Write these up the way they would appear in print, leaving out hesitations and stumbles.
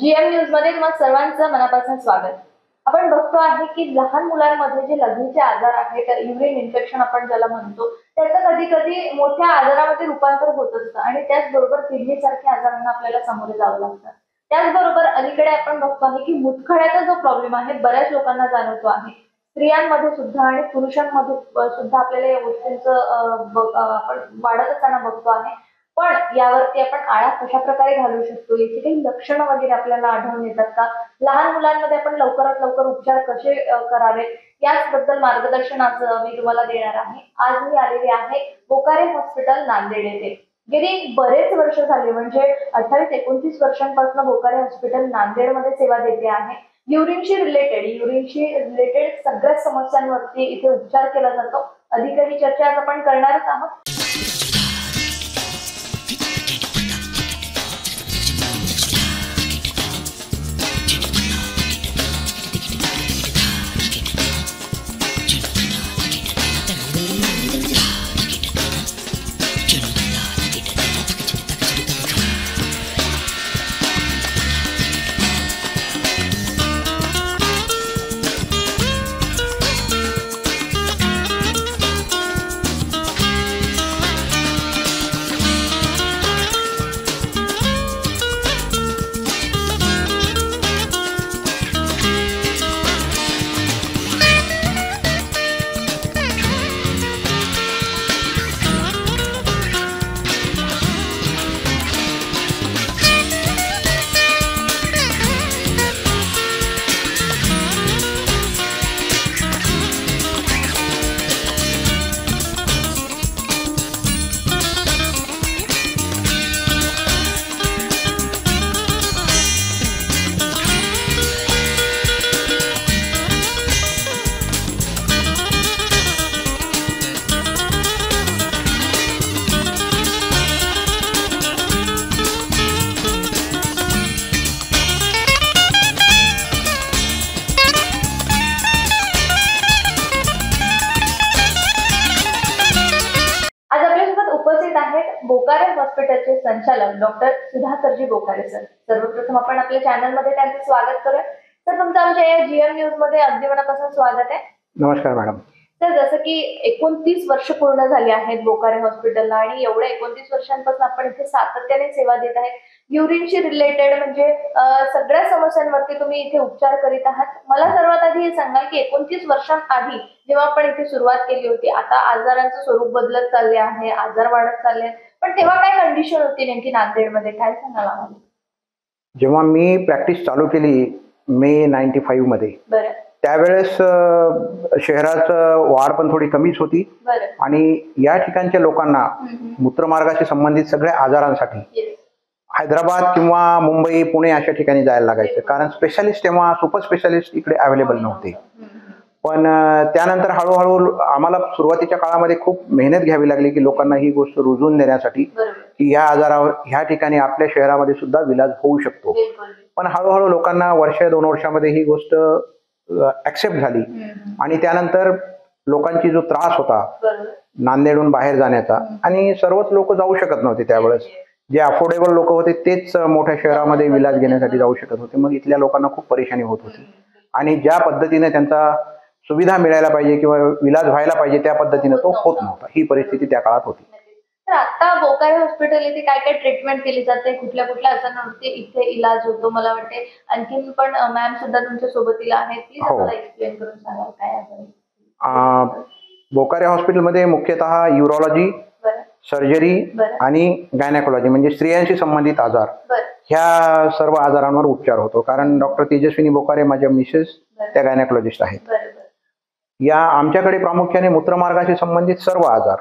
GM news मध्ये तुम्हा सर्वांचं मनापासून स्वागत। आपण बघतो आहे की लहान मुलांमध्ये जे लघवीचे आजार आहेत, युरिन इन्फेक्शन आपण ज्याला म्हणतो, त्याचं कधी कधी मोठ्या आजारामध्ये रूपांतर होत असतं आणि त्याचबरोबर किडनी सारख्या आजारांना आपल्याला सामोरे जावं लागतं। त्याचबरोबर अलीकडे आपण बघतो आहे की मुतखड्याचा जो प्रॉब्लेम आहे बऱ्याच लोकांना जाणवतो आहे। स्त्रियांमध्ये सुद्धा आणि पुरुषांमध्ये सुद्धा आपल्याला या गोष्टींचं आपण वाढत असताना बघतो आहे। पण यावरती आपण आळा कशा प्रकारे घालू शकतो, याची काही लक्षणं वगैरे आपल्याला आढळून येतात का? लहान मुलांमध्ये आपण लवकरात लवकर उपचार कसे करावेत याचबद्दल मार्गदर्शन आज मी तुम्हाला देणार आहे। आज मी आलेली आहे बोकारे हॉस्पिटल नांदेड येथे। गेली बरेच वर्ष झाली, म्हणजे 28-29 वर्षांपासून बोकारे हॉस्पिटल नांदेडमध्ये सेवा देते आहे। युरिनशी रिलेटेड सगळ्या समस्यांवरती इथे उपचार केला जातो। अधिकही चर्चा आज आपण करणारच आहोत। बोकारे हॉस्पिटलचे संचालक डॉक्टर सुधाकरजी बोकारे सर। सर्वप्रथम आपण आपल्या चॅनल मध्ये त्यांचे स्वागत करूया। तर तुमचं आमच्या या जीएम न्यूज मध्ये अगदी मनापासून स्वागत आहे। नमस्कार मॅडम। तर जसं की 29 वर्ष पूर्ण झाली आहेत बोकारे हॉस्पिटलला आणि एवढ्या 29 वर्षांपासून आपण इथे सातत्याने सेवा देत आहे। युरिनशी रिलेटेड म्हणजे सगळ्या समस्यांवरती तुम्ही इथे उपचार करीत आहात। मला सर्वात आधी हे सांगाल की 29 वर्षांआधी जेव्हा आपण इथे सुरुवात केली होती, आता आजारांचं स्वरूप बदलत चालले आहे, आजार वाढत चालले, पण तेव्हा काय कंडिशन होती नेमकी नांदेडमध्ये, काय सांगाल आम्हाला? जेव्हा मी प्रॅक्टिस चालू केली मे 95 मध्ये, त्यावेळेस शहराचं वाढ पण थोडी कमीच होती आणि या ठिकाणच्या लोकांना मूत्रमार्गाशी संबंधित सगळ्या आजारांसाठी हैदराबाद किंवा मुंबई, पुणे अशा ठिकाणी जायला लागायचं, कारण स्पेशालिस्ट तेव्हा सुपर स्पेशालिस्ट इकडे अवेलेबल नव्हते। पण त्यानंतर हळूहळू आम्हाला सुरुवातीच्या काळामध्ये खूप मेहनत घ्यावी लागली की लोकांना ही गोष्ट रुजवून देण्यासाठी की या आजारावर ह्या ठिकाणी आपल्या शहरामध्ये सुद्धा विलाज होऊ शकतो। पण हळूहळू लोकांना 1-2 वर्षामध्ये ही गोष्ट ऍक्सेप्ट झाली आणि त्यानंतर लोकांची जो त्रास होता नांदेडहून बाहेर जाण्याचा, आणि सर्वच लोक जाऊ शकत नव्हते त्यावेळेस, जे अफोर्डेबल लोक होते तेच मोठ्या शहरामध्ये विलाज घेण्यासाठी जाऊ शकत होते। मग इथल्या लोकांना खूप परेशानी होत होती आणि ज्या पद्धतीने त्यांचा सुविधा मिळायला पाहिजे किंवा विलाज व्हायला पाहिजे त्या पद्धतीने तो होत नव्हता। ही परिस्थिती त्या काळात होती। तर आता बोकारे हॉस्पिटल इथे काय काय ट्रीटमेंट केली जाते, कुठल्या कुठल्या आजारांवरती इथे इलाज होतो? मला वाटते आणखीन पण मॅम सुद्धा तुमच्या सोबतीला आहेत, प्लीज आम्हाला एक्सप्लेन करून सांगा काय आजार? बोकारे हॉस्पिटलमध्ये मुख्यतः युरोलॉजी, सर्जरी आणि गायनेकोलॉजी म्हणजे स्त्रियांशी संबंधित आजार, ह्या सर्व आजारांवर उपचार होतो। कारण डॉक्टर तेजस्विनी बोकारे माझ्या मिसेस त्या गायनेकोलॉजिस्ट आहेत। या आमच्याकडे प्रामुख्याने मूत्रमार्गाशी संबंधित सर्व आजार,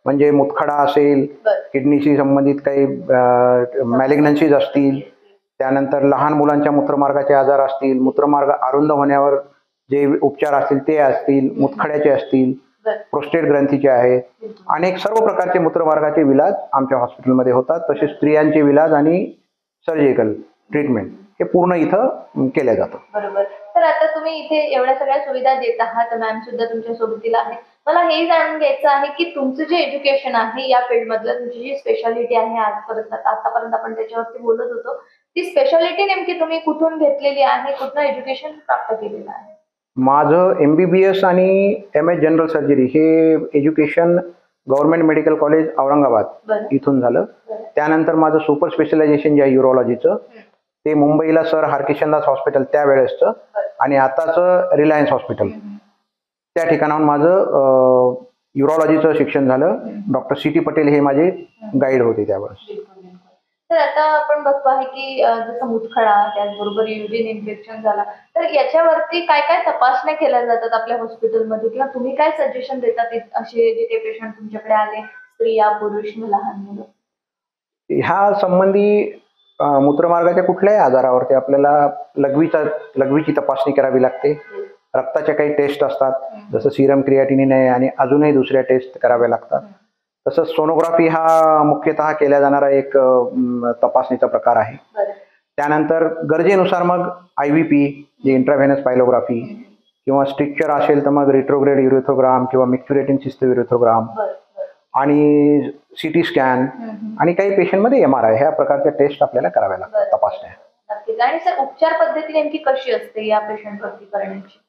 म्हणजे मुतखडा असेल, किडनीशी संबंधित काही मॅलिग्नन्सीज असतील, त्यानंतर लहान मुलांच्या मूत्रमार्गाचे आजार असतील, मूत्रमार्ग अरुंद होण्यावर जे उपचार असतील ते असतील, मुतखड्याचे असतील, प्रोस्टेट ग्रंथीचे आहेत, अनेक सर्व प्रकारचे मूत्रमार्गाचे विलाज आमच्या हॉस्पिटलमध्ये होतात। तसेच स्त्रियांचे विलाज आणि सर्जिकल ट्रीटमेंट हे पूर्ण इथं केलं जातं। बरोबर। तर आता तुम्ही इथे एवढ्या सगळ्या सुविधा देत आहात, मॅम सुद्धा तुमच्या सोबतीला आहे। मला हे जाणून घ्यायचं आहे की तुमचं जे एज्युकेशन आहे या फील्ड मधलं, तुमची जी स्पेशालिटी आहे आतापर्यंत आपण त्याच्यावरती बोलत होतो, ती स्पेशालिटी नेमकी तुम्ही कुठून घेतलेली आहे, कुठून एज्युकेशन प्राप्त केलेलं आहे? माझं MBBS आणि MS जनरल सर्जरी हे education government medical college Aurangabad बरं. इथून झालं. बरं. त्यानंतर माझं सुपर स्पेशलायझेशन जे आहे युरोलॉजीचं ते मुंबईला सर हरकिशनदास हॉस्पिटल त्यावेळेसचं आणि आताचं रिलायन्स हॉस्पिटल त्या ठिकाणाहून माझं युरोलॉजीचं शिक्षण झालं. डॉक्टर CT पटेल हे माझे गाईड होते त्यावेळेस. तर आता आपण बघतो आहे की जसं मुतखडा, त्याचबरोबर युरिन इन्फेक्शन झाला, तर याच्यावरती काय काय तपासण्या केल्या जातात आपल्या हॉस्पिटलमध्ये, किंवा तुम्ही काय सजेशन देतात असे जे काही पेशंट तुमच्याकडे आले, स्त्रिया, पुरुष, लहान मुलं? ह्या संबंधी मूत्रमार्गाच्या कुठल्याही आजारावरती आपल्याला लघवीची तपासणी करावी लागते. रक्ताच्या काही टेस्ट असतात, जसं सिरम क्रिएटिनिन आहे आणि अजूनही दुसऱ्या टेस्ट कराव्या लागतात. तसंच सोनोग्राफी हा मुख्यतः केला जाणारा एक तपासणीचा प्रकार आहे. त्यानंतर गरजेनुसार मग IVP जे इंट्राव्हेनस पायलोग्राफी किंवा स्ट्रिक्चर असेल तर मग रिट्रोग्रेड युरेथ्रोग्राम किंवा मिक्च्युरेटिन सिस्टम युरेथ्रोग्राम आणि CT स्कॅन आणि काही पेशंटमध्ये MRI ह्या प्रकारच्या टेस्ट आपल्याला कराव्या लागतात, तपासण्या. नक्कीच. आणि सर, उपचार पद्धती नेमकी कशी असते या पेशंटवरती करण्याची?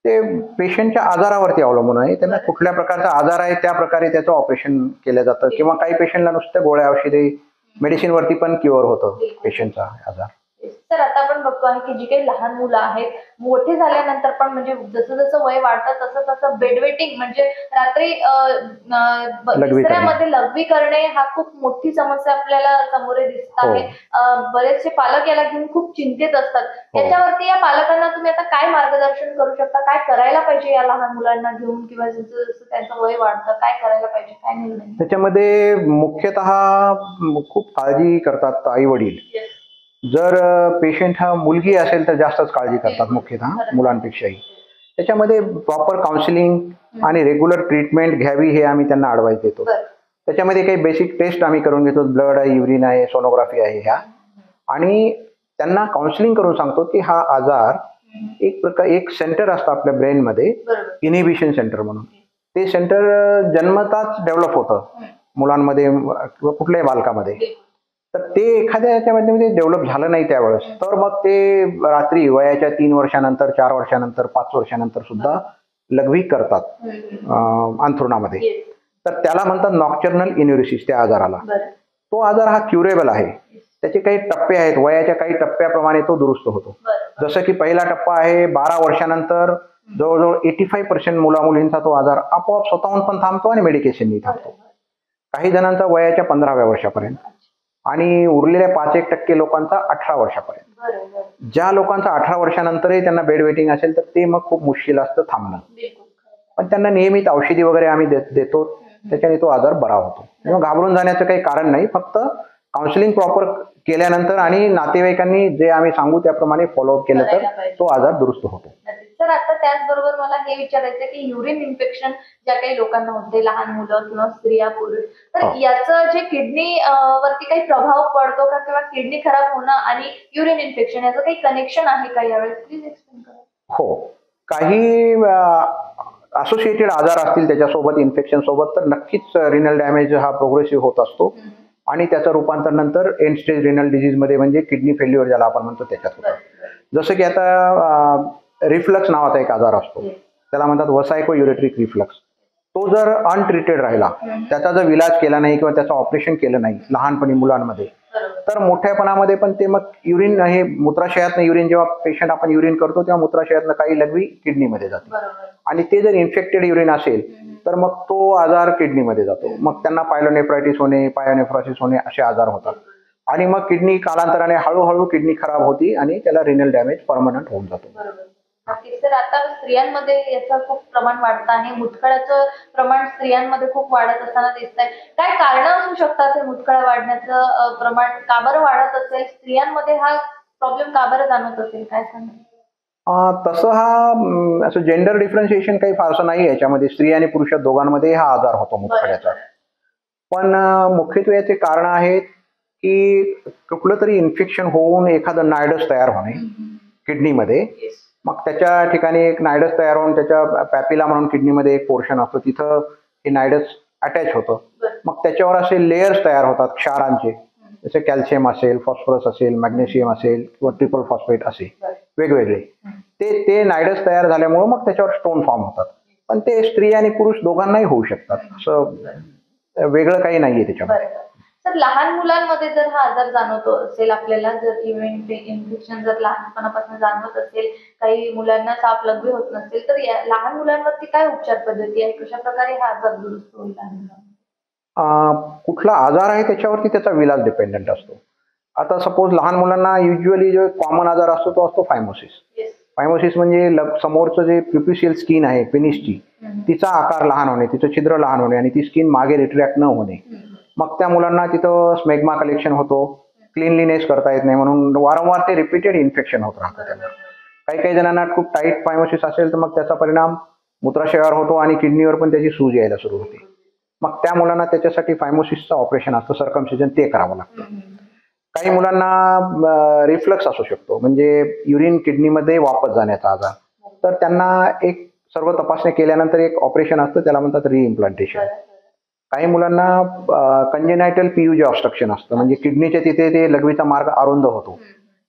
ते पेशंटच्या आजारावरती अवलंबून आहे. त्यांना कुठल्या प्रकारचा आजार आहे त्या प्रकारे त्याचं ऑपरेशन केलं जातं किंवा काही पेशंटला नुसत्या गोळ्या औषधे मेडिसिनवरती पण क्युअर होतं पेशंटचा आजार. सर, आता आपण बघतो आहे की जी काही लहान मुलं आहेत, मोठे झाल्यानंतर पण म्हणजे जसं जसं वय वाढतं तसं तसं बेडवेटिंग म्हणजे रात्री बिस्तऱ्यामध्ये लघवी करणे हा खूप मोठी समस्या आपल्याला समोर दिसत आहे. बरेचसे पालक याला घेऊन खूप चिंतित असतात. याच्यावरती या पालकांना तुम्ही आता काय मार्गदर्शन करू शकता? काय करायला पाहिजे या लहान मुलांना घेऊन, किंवा जसं जसं त्यांचं वय वाढतं काय करायला पाहिजे, काय निर्णय? त्याच्यामध्ये मुख्यतः खूप काळजी करतात आई वडील. जर पेशंट हा मुलगी असेल तर जास्तच काळजी करतात मुख्यतः मुलांपेक्षाही. त्याच्यामध्ये प्रॉपर काउन्सिलिंग आणि रेग्युलर ट्रीटमेंट घ्यावी हे आम्ही त्यांना ॲडवाइस देतो. त्याच्यामध्ये काही बेसिक टेस्ट आम्ही करून घेतो, ब्लड आहे, युरिन आहे, सोनोग्राफी आहे ह्या, आणि त्यांना काउन्सिलिंग करून सांगतो की हा आजार एक सेंटर असतं आपल्या ब्रेनमध्ये, इनिबिशन सेंटर म्हणून. ते सेंटर जन्मताच डेव्हलप होतं मुलांमध्ये किंवा कुठल्याही बालकामध्ये. तर ते एखाद्या याच्यामध्ये डेव्हलप झालं नाही त्यावेळेस तर मग ते रात्री वयाच्या 3 वर्षानंतर, 4 वर्षानंतर, 5 वर्षानंतर सुद्धा लघवी करतात अंथरुणामध्ये. तर त्याला म्हणतात नॉक्टर्नल इन्युरिसिस त्या आजाराला. तो आजार हा क्युरेबल आहे. त्याचे काही टप्पे आहेत, वयाच्या काही टप्प्याप्रमाणे तो दुरुस्त होतो. जसं की पहिला टप्पा आहे 12 वर्षानंतर जवळजवळ 85% मुलामुलींचा तो आजार आपोआप स्वतःहून पण थांबतो आणि मेडिकेशननी थांबतो. काही जणांचा वयाच्या 15व्या वर्षापर्यंत आणि उरलेल्या 5-1% लोकांचा 18 वर्षापर्यंत. ज्या लोकांचा 18 वर्षानंतरही त्यांना बेड वेटिंग असेल तर ते मग खूप मुश्किल असतं थांबणं. पण त्यांना नियमित औषधी वगैरे आम्ही देतो, त्याच्याने तो आजार बरा होतो. तेव्हा घाबरून जाण्याचं काही कारण नाही. फक्त काउन्सिलिंग प्रॉपर केल्यानंतर आणि नातेवाईकांनी जे आम्ही सांगू त्याप्रमाणे फॉलोअप केलं तर तो आजार दुरुस्त होतो. सर, आता त्याचबरोबर मला हे विचारायचं की युरिन इन्फेक्शन ज्या काही लोकांना होते, लहान मुलं किंवा स्त्रिया, पुरुष, तर याचं जे किडनी वरती काही प्रभाव पडतो का, किंवा किडनी खराब होणं आणि युरिन इन्फेक्शन याचं काही कनेक्शन आहे का यावेळेस? प्लीज एक्सप्लेन करा. हो, काही असोसिएटेड आजार असतील त्याच्यासोबत, इन्फेक्शन सोबत, तर नक्कीच रिनल डॅमेज हा प्रोग्रेसिव्ह होत असतो आणि त्याचं रूपांतर नंतर एंड स्टेज रिनल डिजीज मध्ये म्हणजे किडनी फेल्युअर ज्याला आपण म्हणतो त्याच्यात होतं. जसं की आता रिफ्लक्स नावाचा एक आजार असतो, त्याला म्हणतात वसायको युरेट्रिक रिफ्लक्स. तो जर अनट्रीटेड राहिला, त्याचा जर इलाज केला नाही किंवा त्याचं ऑपरेशन केलं नाही लहानपणी मुलांमध्ये, तर मोठ्यापणामध्ये पण ते मग युरिन हे मूत्राशयातनं युरिन जेव्हा पेशंट आपण युरिन करतो तेव्हा मूत्राशयातनं काही लघवी किडनीमध्ये जाते आणि ते जर इन्फेक्टेड युरिन असेल तर मग तो आजार किडनीमध्ये जातो. मग त्यांना पायलोनेफ्रायटिस होणे, पायोनेफ्रॉसिस होणे असे आजार होतात आणि मग किडनी कालांतराने हळूहळू किडनी खराब होती आणि त्याला रिनल डॅमेज परमनंट होऊन जातो. सर, आता स्त्रियांमध्ये याचं खूप प्रमाण वाढतं आहे, मुतखड्याचं प्रमाण स्त्रियांमध्ये खूप वाढत असताना दिसत आहे. काय कारण असू शकतात हे मुतखडा वाढण्याचं प्रमाण? का बरं वाढत असेल? स्त्रियांमध्ये हा प्रॉब्लेम का बरं जाणवत असेल, काय सांगा? तसं हा असं जेंडर डिफरन्शिएशन काही फारसं नाही याच्यामध्ये. स्त्री आणि पुरुष दोघांमध्ये हा आजार होतो मुतखड्याचा. पण मुख्यत्वे याचे कारण आहेत की कुठलं तरी इन्फेक्शन होऊन एखादं नायडस तयार होणे किडनीमध्ये. मग त्याच्या ठिकाणी एक नायडस तयार होऊन त्याच्या पॅपिला म्हणून किडनीमध्ये एक पोर्शन असतो, तिथं हे नायडस अटॅच होतं. मग त्याच्यावर असे लेयर्स तयार होतात क्षारांचे जसे कॅल्शियम असेल, फॉस्फरस असेल, मॅग्नेशियम असेल किंवा ट्रिपल फॉस्फेट असे वेगवेगळे ते ते नायडस तयार झाल्यामुळे मग त्याच्यावर स्टोन फॉर्म होतात. पण ते स्त्री आणि पुरुष दोघांनाही होऊ शकतात, असं वेगळं काही नाहीये त्याच्यामध्ये. तर लहान मुलांमध्ये जर हा आजार जाणवतो असेल आपल्याला, जर इन्फेक्शन जर लहानपणापासून जाणवत असेल, काही मुलांना साप लघवी होत नसेल, तर लहान मुलांवरती काय उपचार पद्धती आहे, कशा प्रकारे हा आजार दुरुस्त होईल? कुठला आजार आहे त्याच्यावरती त्याचा विलाज डिपेंडंट असतो. आता सपोज लहान मुलांना युजली जो कॉमन आजार असतो तो असतो फायमोसिस. फायमोसिस म्हणजे समोरचं जे प्युपिशियल स्किन आहे पेनिसची, तिचा आकार लहान होणे, तिचं छिद्र लहान होणे आणि ती स्किन मागे रिट्रॅक्ट न होणे. मग त्या मुलांना तिथं स्मेग्मा कलेक्शन होतो, क्लिनलीनेस करता येत नाही, म्हणून वारंवार ते रिपीटेड इन्फेक्शन होत राहतं त्यांना. काही काही जणांना खूप टाईट फायमोसिस असेल तर मग त्याचा परिणाम मूत्राशयावर होतो आणि किडनीवर पण त्याची सूज यायला सुरू होते. मग त्या मुलांना त्याच्यासाठी फायमोसिसचं ऑपरेशन असतं, सर्कमसिजन, ते करावं लागतं. काही मुलांना रिफ्लक्स असू शकतो, म्हणजे युरिन किडनीमध्ये वापस जाण्याचा आजार, तर त्यांना एक सर्व तपासणी केल्यानंतर एक ऑपरेशन असतं, त्याला म्हणतात रिइम्प्लांटेशन. काही मुलांना कंजेनायटल पीयूजी ऑब्स्ट्रक्शन असतं, म्हणजे किडनीच्या तिथे ते लघवीचा मार्ग अरुंद होतो,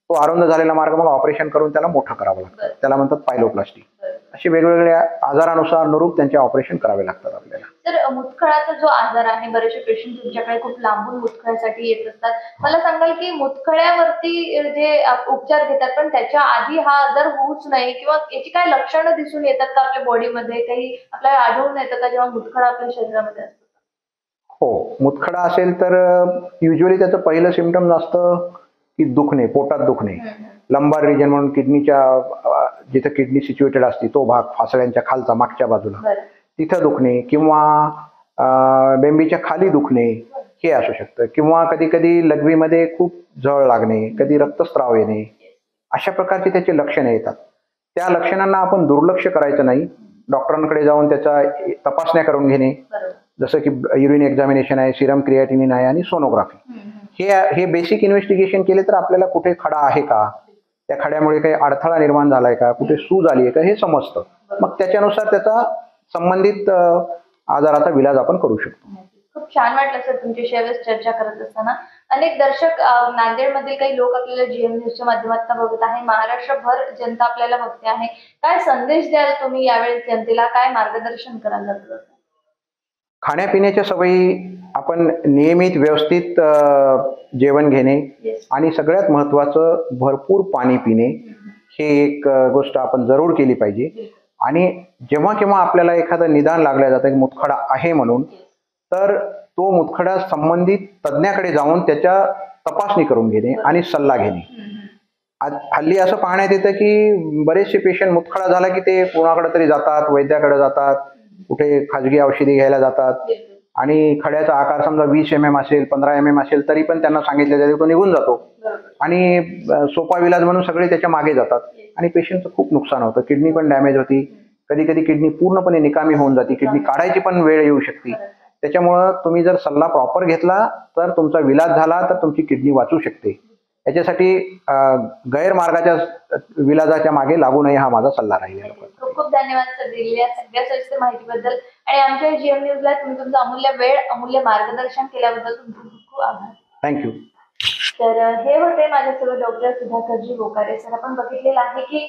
तो अरुंद झालेला मार्ग मग ऑपरेशन करून त्याला मोठं करावं लागतं, त्याला म्हणतात पायलोप्लास्टी. असे वेगवेगळ्या आजारानुसार अनुरूप त्यांचे ऑपरेशन करावे लागतात आपल्याला. तर मुतखळाचा जो आजार आहे, बरेचसे पेशंट तुमच्याकडे खूप लांबून मुतखळ्यासाठी येत असतात. मला सांगाल की मुतखळ्यावरती जे उपचार घेतात, पण त्याच्या आधी हा आजार होऊच नाही किंवा याची काय लक्षणं दिसून येतात का आपल्या बॉडीमध्ये, काही आपल्याला आढळून येतं का जेव्हा मुतखळा आपल्या शरीरामध्ये असतो? हो, मुतखडा असेल तर युजली त्याचं पहिलं सिम्पटम असतं की दुखणे, पोटात दुखणे, लंबार रिजन म्हणून किडनीच्या जिथे किडनी सिच्युएटेड असते तो भाग, फासळ्यांच्या खालचा मागच्या बाजूला, तिथं दुखणे किंवा बेंबीच्या खाली दुखणे हे असू शकतं. किंवा कधी कधी लघवीमध्ये खूप जळ लागणे, कधी रक्तस्राव येणे, अशा प्रकारचे त्याचे लक्षणे येतात. त्या लक्षणांना आपण दुर्लक्ष करायचं नाही, डॉक्टरांकडे जाऊन त्याचा तपासण्या करून घेणे, जसं की युरिन एक्झामिनेशन आहे, सिरम क्रिएटिनिन आहे आणि सोनोग्राफी. हे बेसिक इन्व्हेस्टिगेशन केले तर आपल्याला कुठे खडा आहे का, त्या खड्यामुळे काही अडथळा निर्माण झालाय का, कुठे सूज आली आहे का हे समजतं. मग त्याच्यानुसार त्याचा संबंधित आजाराचा विलाज आपण करू शकतो. खूप छान वाटलं सर तुमच्याशी यावेळेस चर्चा करत असताना. अनेक दर्शक नांदेडमधील काही लोक आपल्याला जीएम न्यूजच्या माध्यमातून बघत आहे, महाराष्ट्रभर जनता आपल्याला बघते आहे. काय संदेश द्याल तुम्ही यावेळेस जनतेला, काय मार्गदर्शन कराल? खाण्यापिण्याच्या सवयी आपण नियमित व्यवस्थित जेवण घेणे आणि सगळ्यात महत्वाचं भरपूर पाणी पिणे, हे एक गोष्ट आपण जरूर केली पाहिजे. आणि जेव्हा केव्हा आपल्याला एखादं निदान लागलं जातं की मुतखडा आहे म्हणून, तर तो मुतखडा संबंधित तज्ज्ञाकडे जाऊन त्याच्या तपासणी करून घेणे आणि सल्ला घेणे. हल्ली असं पाहण्यात येतं की बरेचसे पेशंट मुतखडा झाला की ते कोणाकडे तरी जातात, वैद्याकडे जातात, कुठे खाजगी औषधी घ्यायला जातात आणि खड्याचा आकार समजा 20 mm असेल, 15 mm असेल, तरी पण त्यांना सांगितलं जाते, तो निघून जातो आणि सोपा विलाज म्हणून सगळे त्याच्या मागे जातात आणि पेशंटचं खूप नुकसान होतं. किडनी पण डॅमेज होती, कधी कधी किडनी पूर्णपणे निकामी होऊन जाते, किडनी काढायची पण वेळ येऊ शकते. त्याच्यामुळं तुम्ही जर सल्ला प्रॉपर घेतला तर तुमचा विलाज झाला तर तुमची किडनी वाचू शकते. याच्यासाठी गैरमार्गाच्या विलाजाच्या मागे लागू नये, हा माझा सल्ला राहील. खूप खूप धन्यवाद सर दिलेल्या सगळ्या सविस्तर माहितीबद्दल आणि आमच्या जीएम न्यूजला तुम्ही तुमचं अमूल्य वेळ, अमूल्य मार्गदर्शन केल्याबद्दल तुमचे खूप खूप आभार. थँक्यू. तर हे होते माझ्यासोबत डॉक्टर सुधाकरजी बोकारे सर. आपण बघितलेलं आहे की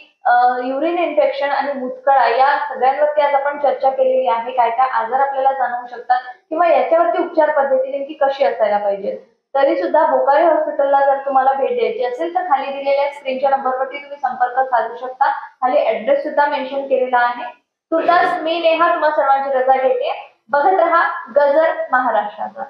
युरिन इन्फेक्शन आणि मुतखळा या सगळ्यांवरती आज आपण चर्चा केलेली आहे. काय काय आजार आपल्याला जाणवू शकतात किंवा याच्यावरती उपचार पद्धती नेमकी कशी असायला पाहिजे. तरी सुद्धा बोकारे हॉस्पिटलला जर तुम्हाला भेट द्यायची असेल तर खाली दिलेल्या स्क्रीनच्या नंबरवरती तुम्ही संपर्क साधू शकता. खाली ऍड्रेस सुद्धा मेन्शन केलेला आहे. तुर्तास मी नेहा तुम्हा सर्वांची रजा घेते. बघत रहा गजर महाराष्ट्राचा.